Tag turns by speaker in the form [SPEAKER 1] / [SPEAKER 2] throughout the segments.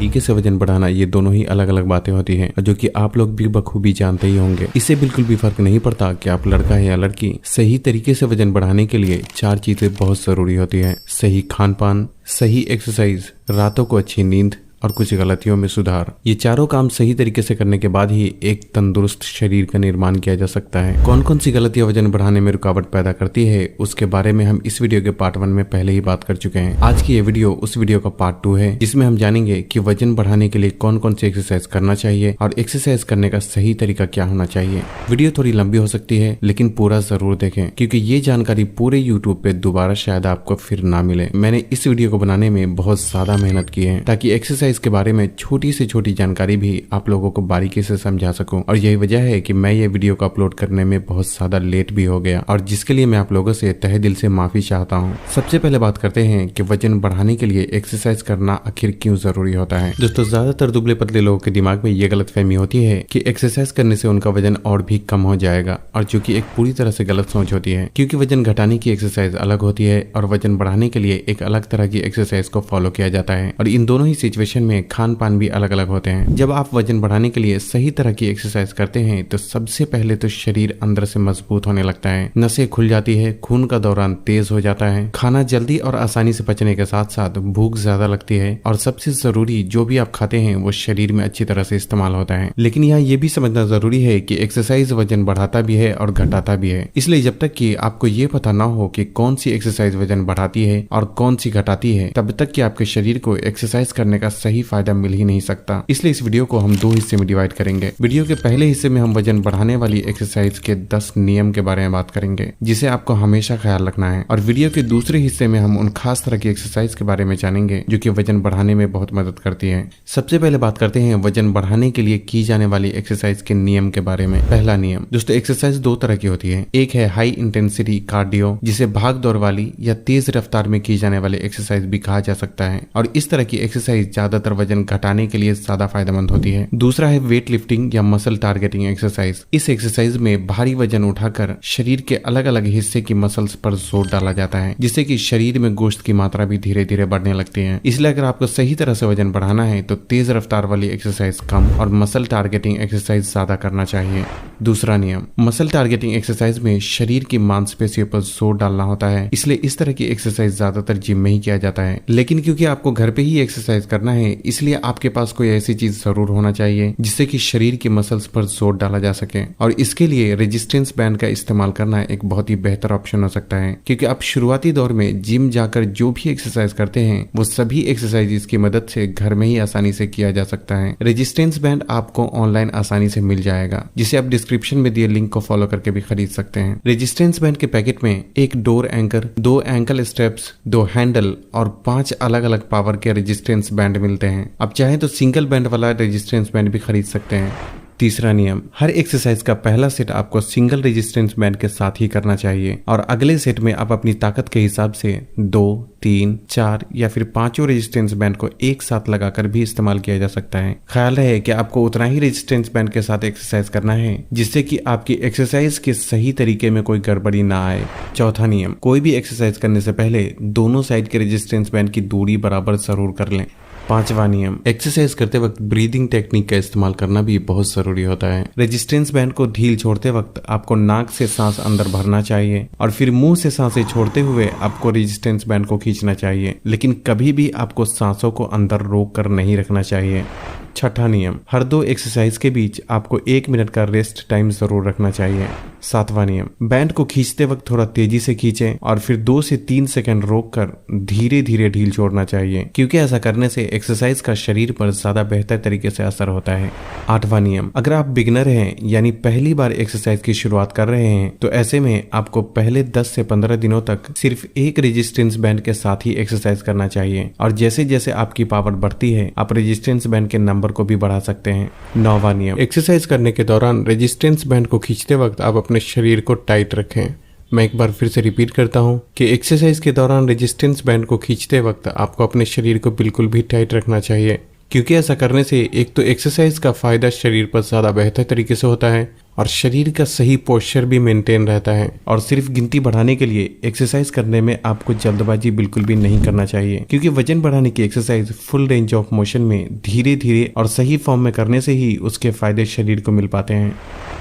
[SPEAKER 1] तरीके से वजन बढ़ाना, ये दोनों ही अलग अलग बातें होती हैं जो कि आप लोग भी बखूबी जानते ही होंगे। इससे बिल्कुल भी फर्क नहीं पड़ता कि आप लड़का है या लड़की। सही तरीके से वजन बढ़ाने के लिए 4 चीजें बहुत जरूरी होती है। सही खान पान, सही एक्सरसाइज, रातों को अच्छी नींद और कुछ गलतियों में सुधार। ये चारों काम सही तरीके से करने के बाद ही एक तंदुरुस्त शरीर का निर्माण किया जा सकता है। कौन कौन सी गलतियां वजन बढ़ाने में रुकावट पैदा करती है, उसके बारे में हम इस वीडियो के पार्ट 1 में पहले ही बात कर चुके हैं। आज की ये वीडियो उस वीडियो का पार्ट 2 है, जिसमें हम जानेंगे कि वजन बढ़ाने के लिए कौन कौन सी एक्सरसाइज करना चाहिए और एक्सरसाइज करने का सही तरीका क्या होना चाहिए। वीडियो थोड़ी लंबी हो सकती है, लेकिन पूरा जरूर देखें, क्योंकि ये जानकारी पूरे यूट्यूब पे दोबारा शायद आपको फिर ना मिले। मैंने इस वीडियो को बनाने में बहुत ज्यादा मेहनत की है, ताकि एक्सरसाइज के बारे में छोटी से छोटी जानकारी भी आप लोगों को बारीकी से समझा सकूं। और यही वजह है कि मैं ये वीडियो को अपलोड करने में बहुत ज्यादा लेट भी हो गया, और जिसके लिए मैं आप लोगों से तहे दिल से माफी चाहता हूं। सबसे पहले बात करते हैं कि वजन बढ़ाने के लिए एक्सरसाइज करना आखिर क्यों जरूरी होता है। दोस्तों, ज्यादातर दुबले पतले लोगों के दिमाग में ये गलतफहमी होती है कि एक्सरसाइज करने से उनका वजन और भी कम हो जाएगा, और जो कि एक पूरी तरह से गलत सोच होती है, क्योंकि वजन घटाने की एक्सरसाइज अलग होती है और वजन बढ़ाने के लिए एक अलग तरह की एक्सरसाइज को फॉलो किया जाता है। और इन दोनों ही सिचुएशन में खान पान भी अलग अलग होते हैं। जब आप वजन बढ़ाने के लिए सही तरह की एक्सरसाइज करते हैं तो सबसे पहले तो शरीर अंदर से मजबूत होने लगता है, नसें खुल जाती है, खून का दौरान तेज हो जाता है, खाना जल्दी और आसानी से पचने के साथ साथ भूख ज्यादा लगती है, और सबसे जरूरी, जो भी आप खाते हैं वो शरीर में अच्छी तरह से इस्तेमाल होता है। लेकिन यहाँ ये भी समझना जरूरी है कि एक्सरसाइज वजन बढ़ाता भी है और घटाता भी है। इसलिए जब तक कि आपको ये पता ना हो कि कौन सी एक्सरसाइज वजन बढ़ाती है और कौन सी घटाती है, तब तक कि आपके शरीर को एक्सरसाइज करने का सही फायदा मिल ही नहीं सकता। इसलिए इस वीडियो को हम 2 हिस्से में डिवाइड करेंगे। वीडियो के पहले हिस्से में हम वजन बढ़ाने वाली एक्सरसाइज के 10 नियम के बारे में बात करेंगे, जिसे आपको हमेशा ख्याल रखना है। और वीडियो के दूसरे हिस्से में हम उन खास तरह की एक्सरसाइज के बारे में जानेंगे जो कि वजन बढ़ाने में बहुत मदद करती है। सबसे पहले बात करते हैं वजन बढ़ाने के लिए की जाने वाली एक्सरसाइज के नियम के बारे में। पहला नियम, दोस्तों, एक्सरसाइज 2 तरह की होती है। एक है हाई इंटेंसिटी कार्डियो, जिसे भाग दौड़ वाली या तेज रफ्तार में की जाने वाली एक्सरसाइज भी कहा जा सकता है, और इस तरह की एक्सरसाइज ज्यादातर वजन घटाने के लिए ज्यादा फायदेमंद होती है। दूसरा है वेट लिफ्टिंग या मसल टारगेटिंग एक्सरसाइज। इस एक्सरसाइज में भारी वजन उठाकर शरीर के अलग अलग हिस्से की मसल्स पर जोर डाला जाता है, जिससे कि शरीर में गोश्त की मात्रा भी धीरे धीरे बढ़ने लगती है। इसलिए अगर आपको सही तरह से वजन बढ़ाना है तो तेज रफ्तार वाली एक्सरसाइज कम और मसल टारगेटिंग एक्सरसाइज ज्यादा करना चाहिए। दूसरा नियम, मसल टारगेटिंग एक्सरसाइज में शरीर की मांसपेशियों पर जोर डालना होता है, इसलिए इस तरह की एक्सरसाइज ज्यादातर जिम में ही किया जाता है। लेकिन क्योंकि आपको घर पे ही एक्सरसाइज करना है, इसलिए आपके पास कोई ऐसी चीज जरूर होना चाहिए जिससे कि शरीर की मसल्स पर जोर डाला जा सके, और इसके लिए रेजिस्टेंस बैंड का इस्तेमाल करना एक बहुत ही बेहतर ऑप्शन हो सकता है। क्योंकि आप शुरुआती दौर में जिम जाकर जो भी एक्सरसाइज करते हैं वो सभी एक्सरसाइज की मदद से घर में ही आसानी से किया जा सकता है। रेजिस्टेंस बैंड आपको ऑनलाइन आसानी से मिल जाएगा, जिसे आप डिस्क्रिप्शन में दिए लिंक को फॉलो करके भी खरीद सकते हैं। रेजिस्टेंस बैंड के पैकेट में एक door anchor, 2 ankle straps, 2 handle और 5 अलग अलग पावर के रेजिस्टेंस बैंड मिलते हैं। आप चाहें तो सिंगल बैंड वाला रेजिस्टेंस बैंड भी खरीद सकते हैं। तीसरा नियम, हर एक्सरसाइज का पहला सेट आपको सिंगल रेजिस्टेंस बैंड के साथ ही करना चाहिए, और अगले सेट में आप अपनी ताकत के हिसाब से 2, 3, 4 या फिर 5 रेजिस्टेंस बैंड को एक साथ लगाकर भी इस्तेमाल किया जा सकता है। ख्याल रहे कि आपको उतना ही रेजिस्टेंस बैंड के साथ एक्सरसाइज करना है जिससे कि आपकी एक्सरसाइज के सही तरीके में कोई गड़बड़ी ना आए। चौथा नियम, कोई भी एक्सरसाइज करने से पहले दोनों साइड के रेजिस्टेंस बैंड की दूरी बराबर जरूर कर लें। पांचवा नियम, एक्सरसाइज करते वक्त ब्रीदिंग टेक्निक का इस्तेमाल करना भी बहुत जरूरी होता है। रेजिस्टेंस बैंड को ढील छोड़ते वक्त आपको नाक से सांस अंदर भरना चाहिए और फिर मुंह से सांसें छोड़ते हुए आपको रेजिस्टेंस बैंड को खींचना चाहिए, लेकिन कभी भी आपको सांसों को अंदर रोक कर नहीं रखना चाहिए। छठा नियम, हर 2 एक्सरसाइज के बीच आपको 1 मिनट का रेस्ट टाइम जरूर रखना चाहिए। सातवां नियम, बैंड को खींचते वक्त थोड़ा तेजी से खींचें और फिर 2 से 3 सेकंड रोककर धीरे धीरे ढील छोड़ना चाहिए, क्योंकि ऐसा करने से एक्सरसाइज का शरीर पर ज्यादा बेहतर तरीके से असर होता है। आठवां नियम, अगर आप बिगिनर हैं यानी पहली बार एक्सरसाइज की शुरुआत कर रहे हैं तो ऐसे में आपको पहले 10 से 15 दिनों तक सिर्फ एक रेजिस्टेंस बैंड के साथ ही एक्सरसाइज करना चाहिए, और जैसे जैसे आपकी पावर बढ़ती है आप रेजिस्टेंस बैंड के नंबर को भी बढ़ा सकते हैं। 9वां नियम, एक्सरसाइज करने के दौरान रेजिस्टेंस बैंड को खींचते वक्त आप अपने शरीर को टाइट रखें। मैं एक बार फिर से रिपीट करता हूं कि एक्सरसाइज के दौरान रेजिस्टेंस बैंड को खींचते वक्त आपको अपने शरीर को बिल्कुल भी टाइट रखना चाहिए, क्योंकि ऐसा करने से एक तो एक्सरसाइज का फायदा शरीर पर ज्यादा बेहतर तरीके से होता है और शरीर का सही पोस्चर भी मेंटेन रहता है। और सिर्फ गिनती बढ़ाने के लिए एक्सरसाइज करने में आपको जल्दबाजी बिल्कुल भी नहीं करना चाहिए, क्योंकि वजन बढ़ाने की exercise full range of motion में धीरे धीरे और सही फॉर्म में करने से ही उसके फायदे शरीर को मिल पाते हैं।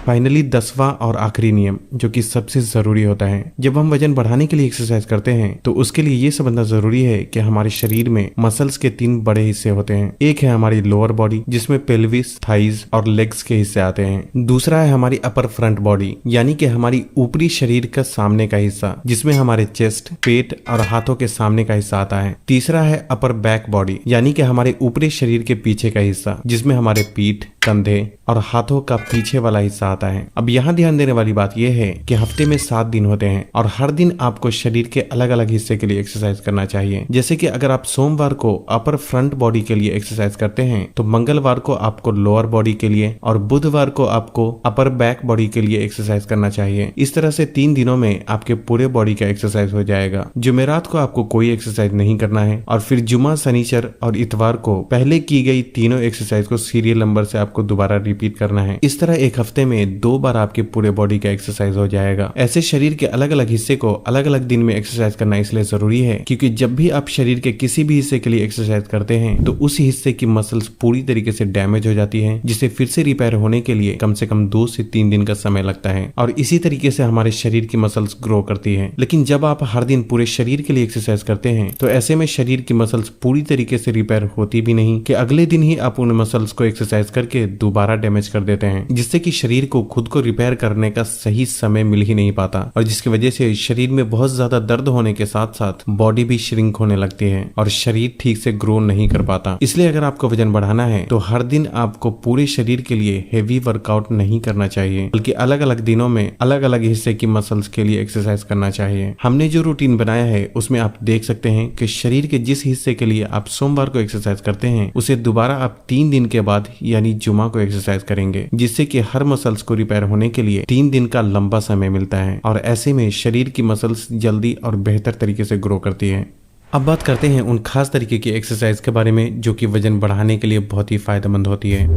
[SPEAKER 1] फाइनली 10वां और आखिरी नियम, जो कि सबसे जरूरी होता है, जब हम वजन बढ़ाने के लिए एक्सरसाइज करते हैं तो उसके लिए ये समझना जरूरी है कि हमारे शरीर में मसल्स के 3 बड़े हिस्से होते हैं। एक है हमारी लोअर बॉडी, जिसमें पेल्विस, थाइज और लेग्स के हिस्से आते हैं। दूसरा है हमारी अपर फ्रंट बॉडी, यानी कि हमारी ऊपरी शरीर का सामने का हिस्सा, जिसमें हमारे चेस्ट, पेट और हाथों के सामने का हिस्सा आता है। तीसरा है अपर बैक बॉडी, यानी कि हमारे ऊपरी शरीर के पीछे का हिस्सा, जिसमें हमारे पीठ, कंधे और हाथों का पीछे वाला हिस्सा आता है। अब यहाँ ध्यान देने वाली बात यह है कि हफ्ते में 7 दिन होते हैं और हर दिन आपको शरीर के अलग अलग हिस्से के लिए एक्सरसाइज करना चाहिए। जैसे कि अगर आप सोमवार को अपर फ्रंट बॉडी के लिए एक्सरसाइज करते हैं तो मंगलवार को आपको लोअर बॉडी के लिए और बुधवार को आपको अपर बैक बॉडी के लिए एक्सरसाइज करना चाहिए। इस तरह से 3 दिनों में आपके पूरे बॉडी का एक्सरसाइज हो जाएगा। जुमेरात को आपको कोई एक्सरसाइज नहीं करना है और फिर जुमा, शनिचर और इतवार को पहले की गई तीनों एक्सरसाइज को सीरियल नंबर से आपको दोबारा रिपीट करना है। इस तरह एक हफ्ते में 2 बार आपके पूरे बॉडी का एक्सरसाइज हो जाएगा। ऐसे शरीर के अलग अलग हिस्से को अलग अलग दिन में एक्सरसाइज करना इसलिए जरूरी है क्योंकि जब भी आप शरीर के किसी भी हिस्से के लिए एक्सरसाइज करते हैं तो उस हिस्से की मसल्स पूरी तरीके से डैमेज हो जाती है, जिसे फिर से रिपेयर होने के लिए कम से कम 2 से 3 दिन का समय लगता है। और इसी तरीके से हमारे शरीर की मसल्स ग्रो करती है। लेकिन जब आप हर दिन पूरे शरीर के लिए एक्सरसाइज करते हैं तो ऐसे में शरीर की मसल्स पूरी तरीके से रिपेयर होती भी नहीं कि अगले दिन ही आप उन मसल्स को एक्सरसाइज करके दोबारा डैमेज कर देते हैं, जिससे कि शरीर को खुद को रिपेयर करने का सही समय मिल ही नहीं पाता और जिसकी वजह से शरीर में बहुत ज्यादा दर्द होने के साथ साथ बॉडी भी श्रिंक होने लगती है और शरीर ठीक से ग्रो नहीं कर पाता। इसलिए अगर आपको वजन बढ़ाना है तो हर दिन आपको पूरे शरीर के लिए हेवी वर्कआउट नहीं करना चाहिए, बल्कि अलग अलग दिनों में अलग अलग हिस्से की मसल्स के लिए एक्सरसाइज करना चाहिए। हमने जो रूटीन बनाया है उसमें आप देख सकते हैं कि शरीर के जिस हिस्से के लिए आप सोमवार को एक्सरसाइज करते हैं उसे दोबारा आप 3 दिन के बाद यानी जुमा को एक्सरसाइज करेंगे, जिससे कि हर मसल्स को रिपेयर होने के लिए 3 दिन का लंबा समय मिलता है और ऐसे में शरीर की मसल्स जल्दी और बेहतर तरीके से ग्रो करती है। अब बात करते हैं उन खास तरीके की एक्सरसाइज के बारे में जो कि वजन बढ़ाने के लिए बहुत ही फायदेमंद होती है।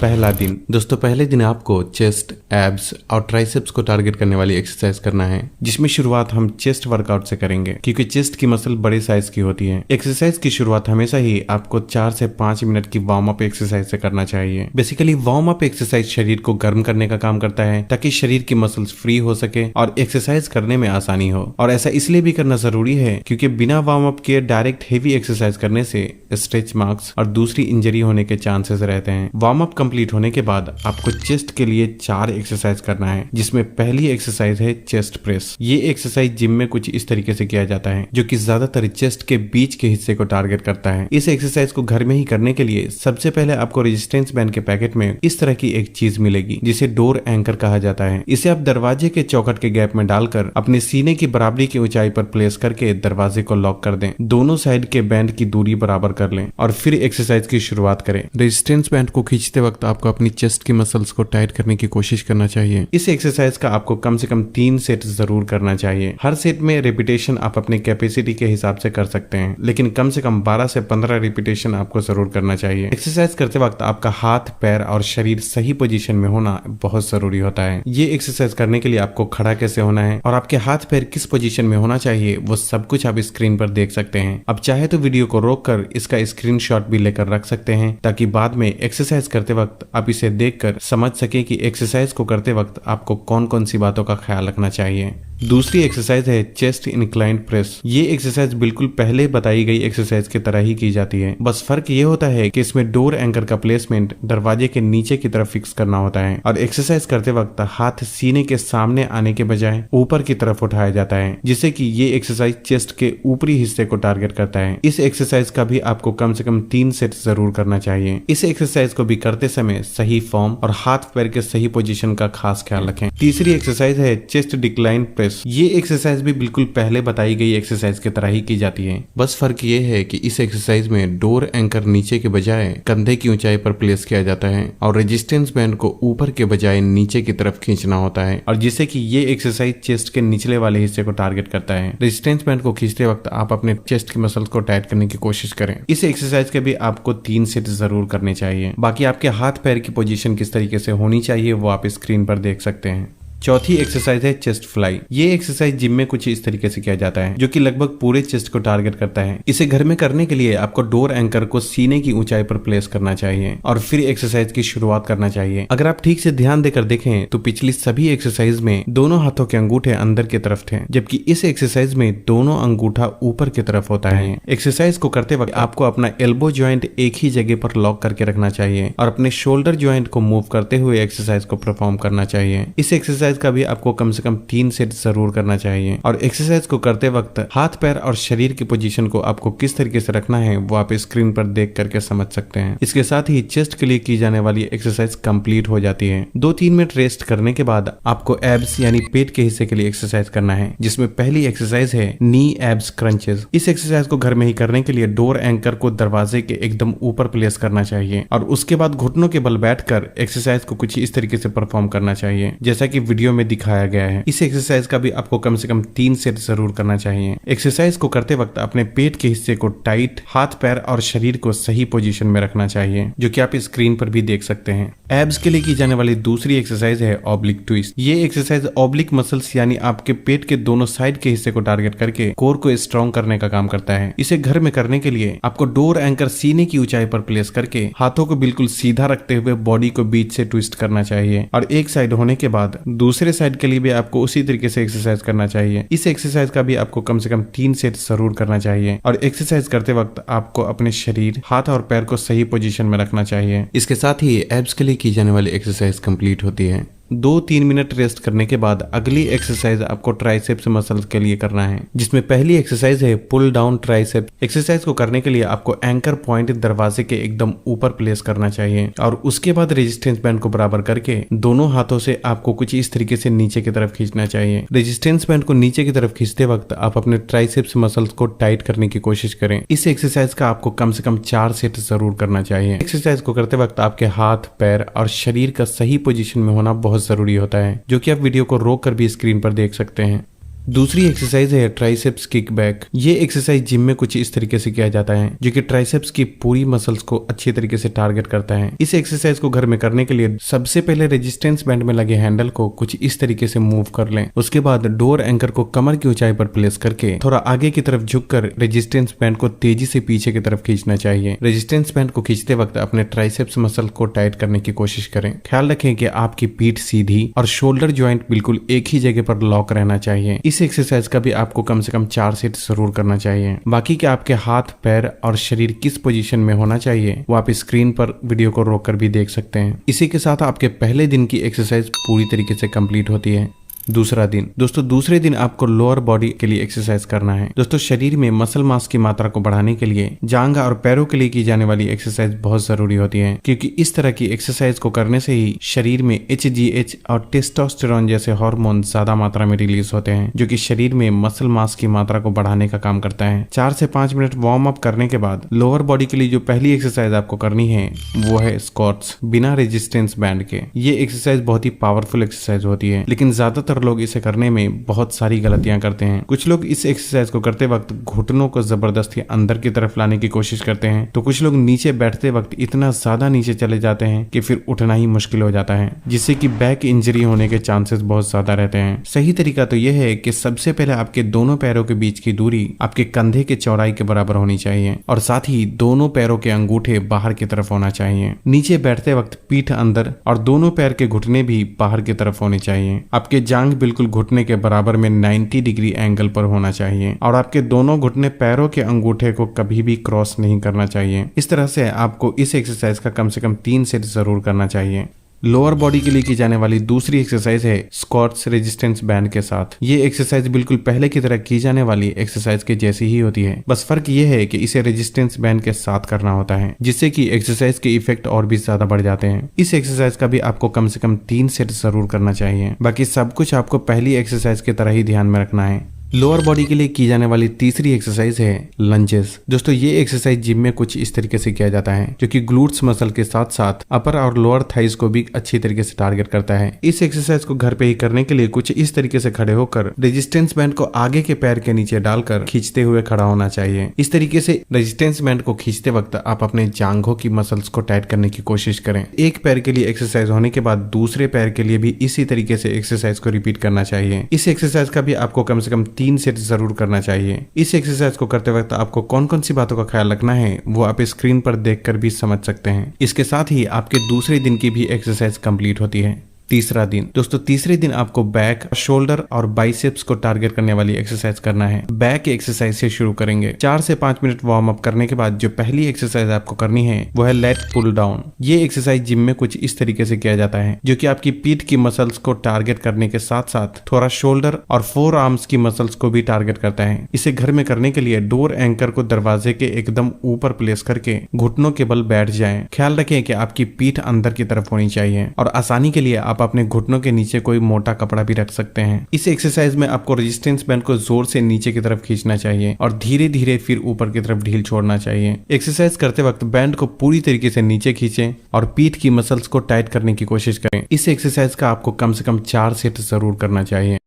[SPEAKER 1] पहला दिन, दोस्तों पहले दिन आपको चेस्ट, एब्स और ट्राइसेप्स को टारगेट करने वाली एक्सरसाइज करना है, जिसमें शुरुआत हम चेस्ट वर्कआउट से करेंगे क्योंकि चेस्ट की मसल बड़े साइज की होती है। एक्सरसाइज की शुरुआत हमेशा ही आपको 4 से 5 मिनट की वार्म अप एक्सरसाइज से करना चाहिए। बेसिकली वार्म अप एक्सरसाइज शरीर को गर्म करने का काम करता है ताकि शरीर की मसल्स फ्री हो सके और एक्सरसाइज करने में आसानी हो। और ऐसा इसलिए भी करना जरूरी है क्योंकि बिना वार्म अप के डायरेक्ट हेवी एक्सरसाइज करने से स्ट्रेच मार्क्स और दूसरी इंजरी होने के चांसेस रहते हैं। वार्म अप कंप्लीट होने के बाद आपको चेस्ट के लिए 4 एक्सरसाइज करना है, जिसमें पहली एक्सरसाइज है चेस्ट प्रेस। ये एक्सरसाइज जिम में कुछ इस तरीके से किया जाता है जो कि ज्यादातर चेस्ट के बीच के हिस्से को टारगेट करता है। इस एक्सरसाइज को घर में ही करने के लिए सबसे पहले आपको रेजिस्टेंस बैंड के पैकेट में इस तरह की एक चीज मिलेगी जिसे डोर एंकर कहा जाता है। इसे आप दरवाजे के चौखट के गैप में डालकर अपने सीने की बराबरी की ऊंचाई पर प्लेस करके दरवाजे को लॉक कर दें। दोनों साइड के बैंड की दूरी बराबर कर लें और फिर एक्सरसाइज की शुरुआत करें। रेजिस्टेंस बैंड को खींचते वक्त आपको अपनी चेस्ट की मसल्स को टाइट करने की कोशिश करना चाहिए। इस एक्सरसाइज का आपको कम से कम 3 सेट जरूर करना चाहिए। हर सेट में रिपीटेशन आप अपने कैपेसिटी के हिसाब से कर सकते हैं, लेकिन कम से कम 12 से 15 रिपीटेशन आपको जरूर करना चाहिए। एक्सरसाइज करते वक्त आपका हाथ, पैर और शरीर सही पोजीशन में होना बहुत जरूरी होता है। ये एक्सरसाइज करने के लिए आपको खड़ा कैसे होना है और आपके हाथ पैर किस पोजीशन में होना चाहिए वो सब कुछ आप स्क्रीन पर देख सकते हैं। अब चाहे तो वीडियो को रोककर इसका स्क्रीनशॉट भी लेकर रख सकते हैं ताकि बाद में एक्सरसाइज करते वक्त आप इसे देखकर समझ सके कि एक्सरसाइज को करते वक्त आपको कौन कौन सी बातों का ख्याल रखना चाहिए। दूसरी एक्सरसाइज है चेस्ट इंक्लाइंड प्रेस। ये एक्सरसाइज बिल्कुल पहले बताई गई एक्सरसाइज की तरह ही की जाती है, बस फर्क ये होता है कि इसमें डोर एंकर का प्लेसमेंट दरवाजे के नीचे की तरफ फिक्स करना होता है और एक्सरसाइज करते वक्त हाथ सीने के सामने आने के बजाय ऊपर की तरफ उठाया जाता है, जिससे कि ये एक्सरसाइज चेस्ट के ऊपरी हिस्से को टारगेट करता है। इस एक्सरसाइज का भी आपको कम से कम 3 सेट जरूर करना चाहिए। इस एक्सरसाइज को भी करते समय सही फॉर्म और हाथ पैर के सही पोजीशन का खास ख्याल रखें। तीसरी एक्सरसाइज है चेस्ट डिक्लाइन प्रेस। प्रेस। ये एक्सरसाइज भी बिल्कुल पहले बताई गई एक्सरसाइज की तरह ही की जाती है। बस फर्क ये है कि इस एक्सरसाइज में डोर एंकर नीचे के बजाय कंधे की ऊंचाई पर प्लेस किया जाता है और रेजिस्टेंस बैंड को ऊपर के बजाय नीचे की तरफ खींचना होता है, और जिससे कि ये एक्सरसाइज चेस्ट के निचले वाले हिस्से को टारगेट करता है। रेजिस्टेंस बैंड को खींचते वक्त आप अपने चेस्ट के मसल्स को टाइट करने की कोशिश करें। इस एक्सरसाइज के भी आपको 3 सेट जरूर करने चाहिए। बाकी आपके हाथ पैर की पोजीशन किस तरीके से होनी चाहिए वो आप स्क्रीन पर देख सकते हैं। चौथी एक्सरसाइज है चेस्ट फ्लाई। ये एक्सरसाइज जिम में कुछ इस तरीके से किया जाता है, जो कि लगभग पूरे चेस्ट को टारगेट करता है। इसे घर में करने के लिए आपको डोर एंकर को सीने की ऊंचाई पर प्लेस करना चाहिए और फिर एक्सरसाइज की शुरुआत करना चाहिए। अगर आप ठीक से ध्यान देकर देखें तो पिछली सभी एक्सरसाइज में दोनों हाथों के अंगूठे अंदर की तरफ थे, जबकि इस एक्सरसाइज में दोनों अंगूठा ऊपर की तरफ होता है। एक्सरसाइज को करते वक्त आपको अपना एल्बो ज्वाइंट एक ही जगह पर लॉक करके रखना चाहिए और अपने शोल्डर ज्वाइंट को मूव करते हुए एक्सरसाइज को परफॉर्म करना चाहिए। इस एक्सरसाइज का भी आपको कम से कम 3 सेट जरूर करना चाहिए। और एक्सरसाइज को करते वक्त हाथ पैर और शरीर की पोजीशन को आपको किस तरीके से रखना है वो आप स्क्रीन पर देख करके समझ सकते हैं। इसके साथ ही चेस्ट के लिए की जाने वाली एक्सरसाइज कंप्लीट हो जाती है। 2-3 मिनट रेस्ट करने के बाद आपको एब्स यानी पेट के हिस्से के लिए एक्सरसाइज करना है, जिसमें पहली एक्सरसाइज है नी एब्स क्रंचेस। इस एक्सरसाइज को घर में ही करने के लिए डोर एंकर को दरवाजे के एकदम ऊपर प्लेस करना चाहिए और उसके बाद घुटनों के बल बैठकर एक्सरसाइज को कुछ इस तरीके से परफॉर्म करना चाहिए जैसा कि वीडियो में दिखाया गया है। इस एक्सरसाइज का भी आपको कम से कम 3 सेट जरूर करना चाहिए। एक्सरसाइज को करते वक्त अपने पेट के हिस्से को टाइट, हाथ पैर और शरीर को सही पोजीशन में रखना चाहिए, जो कि आप स्क्रीन पर भी देख सकते हैं। एब्स के लिए की जाने वाली दूसरी एक्सरसाइज है ऑब्लिक ट्विस्ट। ये एक्सरसाइज ऑब्लिक मसल्स यानी आपके पेट के दोनों साइड के हिस्से को टारगेट करके कोर को स्ट्रॉन्ग करने का काम करता है। इसे घर में करने के लिए आपको डोर एंकर सीने की ऊंचाई पर प्लेस करके हाथों को बिल्कुल सीधा रखते हुए बॉडी को बीच से ट्विस्ट करना चाहिए और एक साइड होने के बाद दूसरे साइड के लिए भी आपको उसी तरीके से एक्सरसाइज करना चाहिए। इस एक्सरसाइज का भी आपको कम से कम 3 सेट जरूर करना चाहिए और एक्सरसाइज करते वक्त आपको अपने शरीर, हाथ और पैर को सही पोजीशन में रखना चाहिए। इसके साथ ही एब्स के लिए की जाने वाली एक्सरसाइज कंप्लीट होती है। 2-3 मिनट रेस्ट करने के बाद अगली एक्सरसाइज आपको ट्राइसेप्स मसल्स के लिए करना है, जिसमें पहली एक्सरसाइज है पुल डाउन ट्राइसेप्स। एक्सरसाइज को करने के लिए आपको एंकर पॉइंट दरवाजे के एकदम ऊपर प्लेस करना चाहिए और उसके बाद रेजिस्टेंस बैंड को बराबर करके दोनों हाथों से आपको कुछ इस तरीके से नीचे की तरफ खींचना चाहिए। रेजिस्टेंस बैंड को नीचे की तरफ खींचते वक्त आप अपने ट्राइसेप्स मसल्स को टाइट करने की कोशिश करें। इस एक्सरसाइज का आपको कम से कम 4 सेट जरूर करना चाहिए। एक्सरसाइज को करते वक्त आपके हाथ, पैर और शरीर का सही पोजीशन में होना बहुत जरूरी होता है, जो कि आप वीडियो को रोक कर भी स्क्रीन पर देख सकते हैं। दूसरी एक्सरसाइज है ट्राइसेप्स किक बैक। ये एक्सरसाइज जिम में कुछ इस तरीके से किया जाता है, जो कि ट्राइसेप्स की पूरी मसल्स को अच्छी तरीके से टारगेट करता है। इस एक्सरसाइज को घर में करने के लिए सबसे पहले रेजिस्टेंस बैंड में लगे हैंडल को कुछ इस तरीके से मूव कर लें। उसके बाद डोर एंकर को कमर की ऊंचाई पर प्लेस करके थोड़ा आगे की तरफ झुककर रेजिस्टेंस बैंड को तेजी से पीछे की तरफ खींचना चाहिए। रेजिस्टेंस बैंड को खींचते वक्त अपने ट्राइसेप्स मसल को टाइट करने की कोशिश करें। ख्याल रखें कि आपकी पीठ सीधी और शोल्डर ज्वाइंट बिल्कुल एक ही जगह पर लॉक रहना चाहिए। इस एक्सरसाइज का भी आपको कम से कम 4 सेट जरूर करना चाहिए। बाकी के आपके हाथ, पैर और शरीर किस पोजीशन में होना चाहिए वो आप स्क्रीन पर वीडियो को रोककर भी देख सकते हैं। इसी के साथ आपके पहले दिन की एक्सरसाइज पूरी तरीके से कंप्लीट होती है। दूसरा दिन दोस्तों, दूसरे दिन आपको लोअर बॉडी के लिए एक्सरसाइज करना है। दोस्तों, शरीर में मसल मास की मात्रा को बढ़ाने के लिए जांघा और पैरों के लिए की जाने वाली एक्सरसाइज बहुत जरूरी होती है, क्योंकि इस तरह की एक्सरसाइज को करने से ही शरीर में HGH और टेस्टोस्टेरोन जैसे हार्मोन ज्यादा मात्रा में रिलीज होते हैं, जो कि शरीर में मसल मास की मात्रा को बढ़ाने का काम करता है। 4 से 5 मिनट वार्म अप करने के बाद लोअर बॉडी के लिए जो पहली एक्सरसाइज आपको करनी है वो है स्क्वाट्स बिना रेजिस्टेंस बैंड के। ये एक्सरसाइज बहुत ही पावरफुल एक्सरसाइज होती है, लेकिन ज्यादातर लोग इसे करने में बहुत सारी गलतियां करते हैं। कुछ लोग इस एक्सरसाइज को करते वक्त घुटनों को जबरदस्ती अंदर की तरफ लाने की कोशिश करते हैं, तो कुछ लोग नीचे बैठते वक्त इतना ज्यादा नीचे चले जाते हैं कि फिर उठना ही मुश्किल हो जाता है, जिससे कि बैक इंजरी होने के चांसेस बहुत ज्यादा रहते हैं। सही तरीका तो यह है कि सबसे पहले आपके दोनों पैरों के बीच की दूरी आपके कंधे के चौड़ाई के बराबर होनी चाहिए और साथ ही दोनों पैरों के अंगूठे बाहर की तरफ होना चाहिए। नीचे बैठते वक्त पीठ अंदर और दोनों पैर के घुटने भी बाहर की तरफ होने चाहिए। आपके जांघ बिल्कुल घुटने के बराबर में 90 डिग्री एंगल पर होना चाहिए और आपके दोनों घुटने पैरों के अंगूठे को कभी भी क्रॉस नहीं करना चाहिए। इस तरह से आपको इस एक्सरसाइज का कम से कम 3 सेट जरूर करना चाहिए। लोअर बॉडी के लिए की जाने वाली दूसरी एक्सरसाइज है स्क्वाट्स रेजिस्टेंस बैंड के साथ। ये एक्सरसाइज बिल्कुल पहले की तरह की जाने वाली एक्सरसाइज के जैसी ही होती है, बस फर्क ये है कि इसे रेजिस्टेंस बैंड के साथ करना होता है, जिससे कि एक्सरसाइज के इफेक्ट और भी ज्यादा बढ़ जाते हैं। इस एक्सरसाइज का भी आपको कम से कम 3 सेट जरूर करना चाहिए। बाकी सब कुछ आपको पहली एक्सरसाइज की तरह ही ध्यान में रखना है। लोअर बॉडी के लिए की जाने वाली तीसरी एक्सरसाइज है लंजेस। दोस्तों ये एक्सरसाइज जिम में कुछ इस तरीके से किया जाता है, जो कि ग्लूट्स मसल के साथ साथ अपर और लोअर थाइज को भी अच्छी तरीके से टारगेट करता है। इस एक्सरसाइज को घर पे ही करने के लिए कुछ इस तरीके से खड़े होकर रेजिस्टेंस बैंड को आगे के पैर के नीचे डालकर खींचते हुए खड़ा होना चाहिए। इस तरीके से रेजिस्टेंस बैंड को खींचते वक्त आप अपने जांघों की मसल्स को टाइट करने की कोशिश करें। एक पैर के लिए एक्सरसाइज होने के बाद दूसरे पैर के लिए भी इसी तरीके से एक्सरसाइज को रिपीट करना चाहिए। इस एक्सरसाइज का भी आपको कम से कम 3 सेट जरूर करना चाहिए। इस एक्सरसाइज को करते वक्त आपको कौन कौन सी बातों का ख्याल रखना है वो आप स्क्रीन पर देखकर भी समझ सकते हैं। इसके साथ ही आपके दूसरे दिन की भी एक्सरसाइज कंप्लीट होती है। तीसरा दिन, दोस्तों तीसरे दिन आपको बैक, शोल्डर और बाइसेप्स को टारगेट करने वाली एक्सरसाइज करना है। बैक एक्सरसाइज से शुरू करेंगे। 4 से 5 मिनट वार्म अप करने के बाद जो पहली एक्सरसाइज आपको करनी है वो है लेट पुल डाउन। ये एक्सरसाइज जिम में कुछ इस तरीके से किया जाता है, जो कि आपकी पीठ की मसल्स को टारगेट करने के साथ साथ थोड़ा शोल्डर और 4 आर्म्स की मसल्स को भी टारगेट करता है। इसे घर में करने के लिए डोर एंकर को दरवाजे के एकदम ऊपर प्लेस करके घुटनों के बल बैठ जाएं। ख्याल रखें कि आपकी पीठ अंदर की तरफ होनी चाहिए और आसानी के लिए आप अपने घुटनों के नीचे कोई मोटा कपड़ा भी रख सकते हैं। इस एक्सरसाइज में आपको रेजिस्टेंस बैंड को जोर से नीचे की तरफ खींचना चाहिए और धीरे धीरे फिर ऊपर की तरफ ढील छोड़ना चाहिए। एक्सरसाइज करते वक्त बैंड को पूरी तरीके से नीचे खींचें और पीठ की मसल्स को टाइट करने की कोशिश करें। इस एक्सरसाइज का आपको कम से कम 4 सेट जरूर करना चाहिए।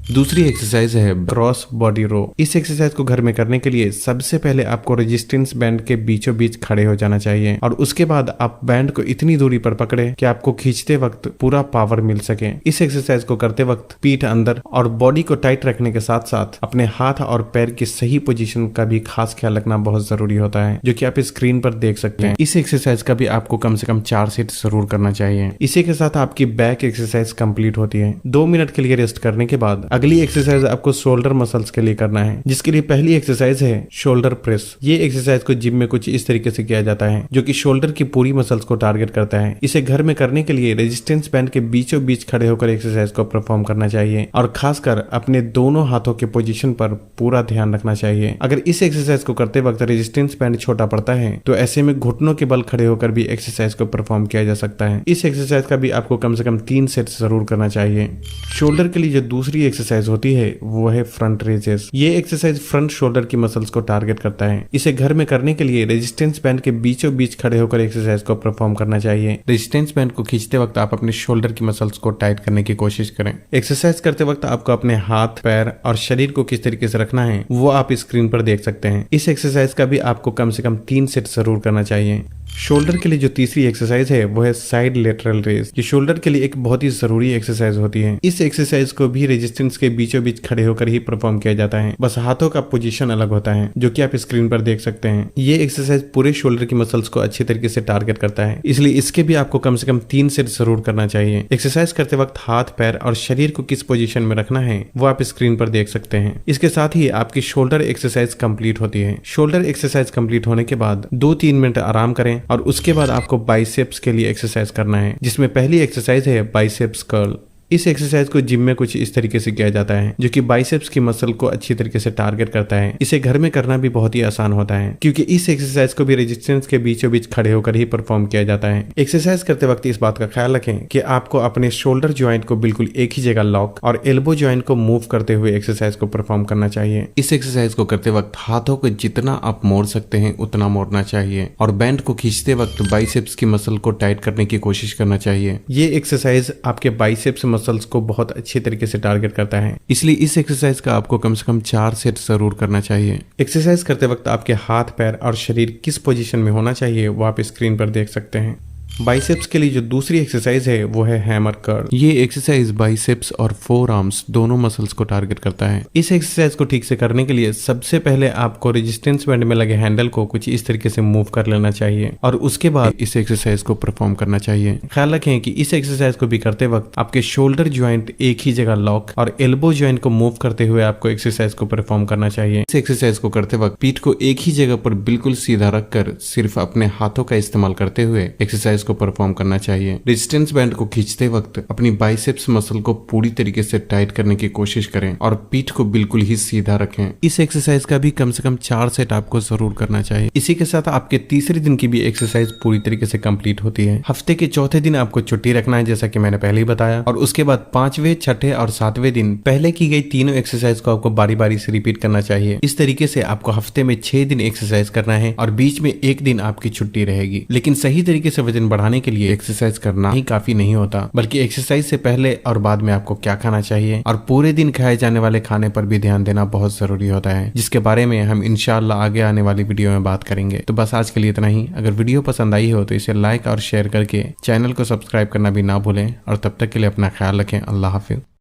[SPEAKER 1] दूसरी एक्सरसाइज है क्रॉस बॉडी रो। इस एक्सरसाइज को घर में करने के लिए सबसे पहले आपको रेजिस्टेंस बैंड के बीचों बीच खड़े हो जाना चाहिए और उसके बाद आप बैंड को इतनी दूरी पर पकड़े कि आपको खींचते वक्त पूरा पावर मिल सके। इस एक्सरसाइज को करते वक्त पीठ अंदर और बॉडी को टाइट रखने के साथ साथ अपने हाथ और पैर की सही पोजीशन का भी खास ख्याल रखना बहुत जरूरी होता है, जो कि आप स्क्रीन पर देख सकते हैं। इस एक्सरसाइज का भी आपको कम से कम 4 सेट जरूर करना चाहिए। इसी के साथ आपकी बैक एक्सरसाइज कंप्लीट होती है। 2 मिनट के लिए रेस्ट करने के बाद अगली एक्सरसाइज आपको शोल्डर मसल्स के लिए करना है, जिसके लिए पहली एक्सरसाइज है शोल्डर प्रेस। ये एक्सरसाइज को जिम में कुछ इस तरीके से किया जाता है, जो कि शोल्डर की पूरी मसल्स को टारगेट करता है। इसे घर में करने के लिए रेजिस्टेंस बैंड के बीचों बीच खड़े होकर एक्सरसाइज को परफॉर्म करना चाहिए और खासकर अपने दोनों हाथों के पोजीशन पर पूरा ध्यान रखना चाहिए। अगर इस एक्सरसाइज को करते वक्त रेजिस्टेंस बैंड छोटा पड़ता है तो ऐसे में घुटनों के बल खड़े होकर भी एक्सरसाइज को परफॉर्म किया जा सकता है। इस एक्सरसाइज का भी आपको कम से कम 3 सेट जरूर करना चाहिए। शोल्डर के लिए जो दूसरी एक्सरसाइज होती है वो है फ्रंट रेजेस। ये एक्सरसाइज फ्रंट शोल्डर की मसल्स को टारगेट करता है। इसे घर में करने के लिए रेजिस्टेंस बैंड के बीचों बीच खड़े होकर एक्सरसाइज को परफॉर्म करना चाहिए। रेजिस्टेंस बैंड को खींचते वक्त आप अपने शोल्डर की मसल्स को टाइट करने की कोशिश करें। एक्सरसाइज करते वक्त आपको अपने हाथ, पैर और शरीर को किस तरीके से रखना है वो आप स्क्रीन पर देख सकते हैं। इस एक्सरसाइज का भी आपको कम से कम 3 सेट जरूर करना चाहिए। शोल्डर के लिए जो तीसरी एक्सरसाइज है वो है साइड लेटरल रेज। ये शोल्डर के लिए एक बहुत ही जरूरी एक्सरसाइज होती है। इस एक्सरसाइज को भी रेजिस्टेंस के बीचों बीच खड़े होकर ही परफॉर्म किया जाता है, बस हाथों का पोजीशन अलग होता है, जो कि आप स्क्रीन पर देख सकते हैं। ये एक्सरसाइज पूरे शोल्डर की मसल्स को अच्छी तरीके से टारगेट करता है, इसलिए इसके भी आपको कम से कम 3 सेट जरूर करना चाहिए। एक्सरसाइज करते वक्त हाथ, पैर और शरीर को किस पोजीशन में रखना है वो आप स्क्रीन पर देख सकते हैं। इसके साथ ही आपकी शोल्डर एक्सरसाइज कंप्लीट होती है। शोल्डर एक्सरसाइज कंप्लीट होने के बाद 2-3 मिनट आराम करें और उसके बाद आपको बाइसेप्स के लिए एक्सरसाइज करना है, जिसमें पहली एक्सरसाइज है बाइसेप्स कर्ल। इस एक्सरसाइज को जिम में कुछ इस तरीके से किया जाता है, जो कि बाइसेप्स की मसल को अच्छी तरीके से टारगेट करता है। इसे घर में करना भी बहुत ही आसान होता है, क्योंकि इस एक्सरसाइज को भी रेजिस्टेंस के बीचों बीच खड़े होकर ही परफॉर्म किया जाता है। एक्सरसाइज करते वक्त इस बात का ख्याल रखें कि आपको अपने शोल्डर ज्वाइंट को बिल्कुल एक ही जगह लॉक और एल्बो ज्वाइंट को मूव करते हुए एक्सरसाइज को परफॉर्म करना चाहिए। इस एक्सरसाइज को करते वक्त हाथों को जितना आप मोड़ सकते हैं उतना मोड़ना चाहिए और बैंड को खींचते वक्त बाइसेप्स की मसल को टाइट करने की कोशिश करना चाहिए। ये एक्सरसाइज आपके बाइसेप्स मसल्स को बहुत अच्छी तरीके से टारगेट करता है, इसलिए इस एक्सरसाइज का आपको कम से कम 4 सेट जरूर करना चाहिए। एक्सरसाइज करते वक्त आपके हाथ, पैर और शरीर किस पोजीशन में होना चाहिए वो आप स्क्रीन पर देख सकते हैं। बाइसेप्स के लिए जो दूसरी एक्सरसाइज है वो है हैमर कर्ल। ये एक्सरसाइज बाइसेप्स और फोर आर्म्स दोनों मसल्स को टारगेट करता है। इस एक्सरसाइज को ठीक से करने के लिए सबसे पहले आपको रेजिस्टेंस बैंड में लगे हैंडल को कुछ इस तरीके से मूव कर लेना चाहिए और उसके बाद इस एक्सरसाइज को परफॉर्म करना चाहिए। ख्याल रखें कि इस एक्सरसाइज को भी करते वक्त आपके शोल्डर ज्वाइंट एक ही जगह लॉक और एल्बो ज्वाइंट को मूव करते हुए आपको एक्सरसाइज को परफॉर्म करना चाहिए। इस एक्सरसाइज को करते वक्त पीठ को एक ही जगह पर बिल्कुल सीधा रखकर सिर्फ अपने हाथों का इस्तेमाल करते हुए एक्सरसाइज को परफॉर्म करना चाहिए। रेजिस्टेंस बैंड को खींचते वक्त अपनी बाइसेप्स मसल को पूरी तरीके से टाइट करने की कोशिश करें और पीठ को बिल्कुल ही सीधा रखें। इस एक्सरसाइज का भी कम से कम 4 सेट आपको जरूर करना चाहिए। इसी के साथ आपके तीसरे दिन की भी एक्सरसाइज पूरी तरीके से कंप्लीट होती है। हफ्ते के चौथे दिन आपको छुट्टी रखना है, जैसा कि मैंने पहले ही बताया, और उसके बाद 5वें, 6ठे और 7वें दिन पहले की गई तीनों एक्सरसाइज को आपको बारी बारी से रिपीट करना चाहिए। इस तरीके से आपको हफ्ते में 6 दिन एक्सरसाइज करना है और बीच में 1 दिन आपकी छुट्टी रहेगी। लेकिन सही तरीके से वजन बढ़ाने के लिए एक्सरसाइज करना ही काफी नहीं होता, बल्कि एक्सरसाइज से पहले और बाद में आपको क्या खाना चाहिए और पूरे दिन खाए जाने वाले खाने पर भी ध्यान देना बहुत जरूरी होता है, जिसके बारे में हम इंशाअल्लाह आगे आने वाली वीडियो में बात करेंगे। तो बस आज के लिए इतना ही। अगर वीडियो पसंद आई हो तो इसे लाइक और शेयर करके चैनल को सब्सक्राइब करना भी ना भूलें और तब तक के लिए अपना ख्याल रखें। अल्लाह हाफिज़।